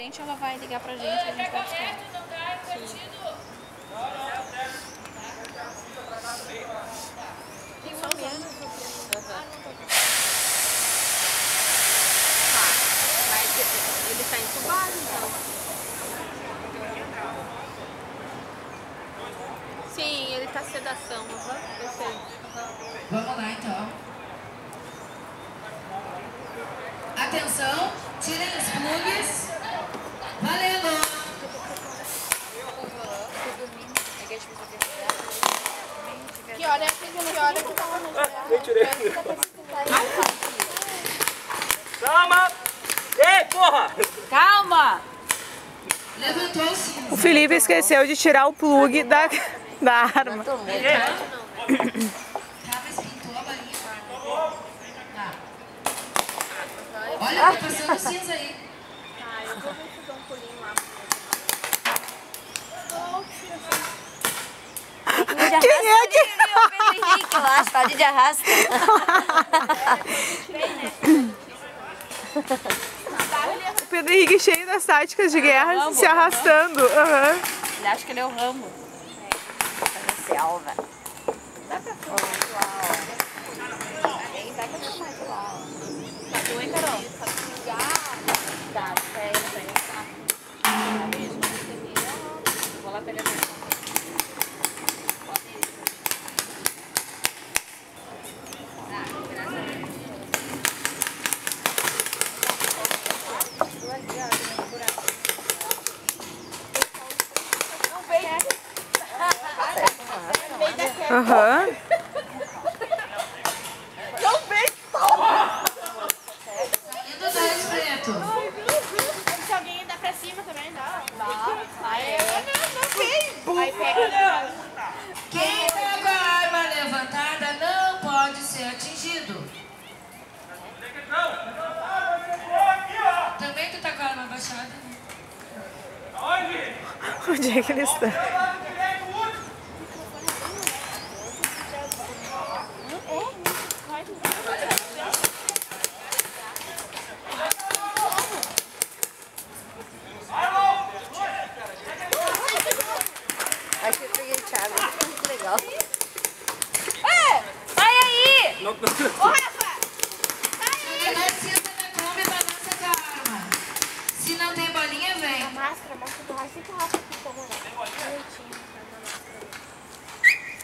Ela vai ligar pra gente e a gente vai ficar. Sim. Tem uma mesmo. Mas ele tá entubado, então. Sim, ele tá sedação. Eu sei. Vamos lá, então. Atenção, tirem os plugs. Valendo! Que hora que tava no Calma! Ei, porra! Calma! Levantou o cinza. O Felipe esqueceu de tirar o plug da arma. Tá, mas pintou a balinha. Tá. Olha, tá passando cinza aí. Ah, eu vou ver se dou um pulinho lá. Quem é que... O Pedro Henrique, eu acho, tá ali de arrasta. O Pedro Henrique cheio das táticas de guerra, se arrastando. Uhum. Ele acha que ele é o Rambo. Selva. Dá pra filmar aí, dá pra filmar de lá, ó. Tá doendo, Carol? Dá, pega, vou lá pegar a Aham. Não vem! Saindo 10 preto. Se alguém dá pra cima também, dá. Aí não vem! Aí pega. Quem tá com a arma levantada não pode ser atingido. Também tu tá com a arma abaixada, né? Onde é que eles estão? Acho que eu peguei Thiago. Muito legal. Vai aí! Não, Ô, Rafa! Se não cinza na Kombi, balança com a arma. Se não tem bolinha, vem. Máscara, do Rafa. Sempre o Rafa aqui, por favor.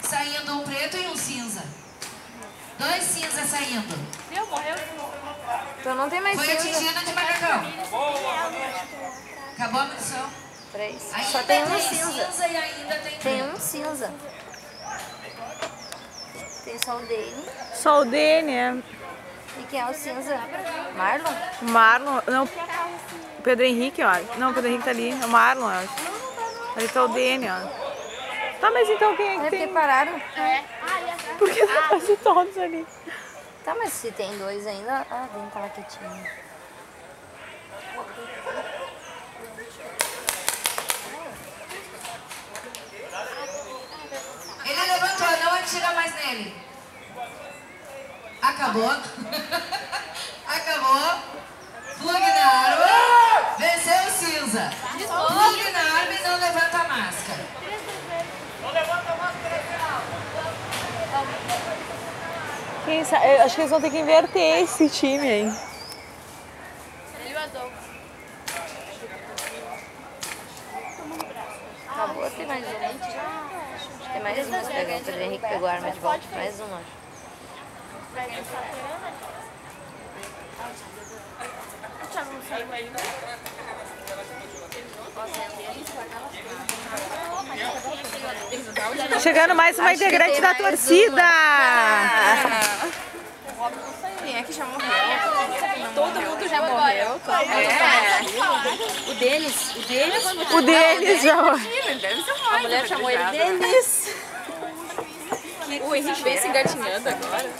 Saindo um preto e um cinza. 2 cinzas saindo. Viu? Morreu? Então não tem mais Foi cinza. atingido de macacão. Acabou a munição. 3. Ainda Só tem um tem cinza. e ainda tem Tem preto. um cinza. Tem só o dele. Só o Dene, é. E quem é o cinza? Marlon? O Marlon. Não, o Pedro Henrique, ó. Não, o Pedro Henrique tá ali. É o Marlon, eu acho. Ali tá o Dene, ó. Tá, mas então quem é que É porque tem? pararam. É. Por que tá quase todos ali? Tá, mas se tem 2 ainda... Ah, vem tá lá quietinho. Ele levantou, não atira mais nele. Acabou. Acabou. Plug na arma. Venceu o cinza. Plug na arma e não levanta a máscara. não levanta a máscara final. Quem sabe? Eu acho que eles vão ter que inverter esse time aí. Ele e o Adolfo. Acabou, tem mais um. Acho que tem mais um. O Pedro Henrique pegou a arma de volta. Mais um, acho. O Thiago não saiu ainda. Tá chegando mais uma Acho que integrante tem da mais torcida! Quem é que já morreu? Todo mundo já morreu. O Denis. O Denis já. A mulher chamou ele Denis. O Henrique veio se engatinhando agora.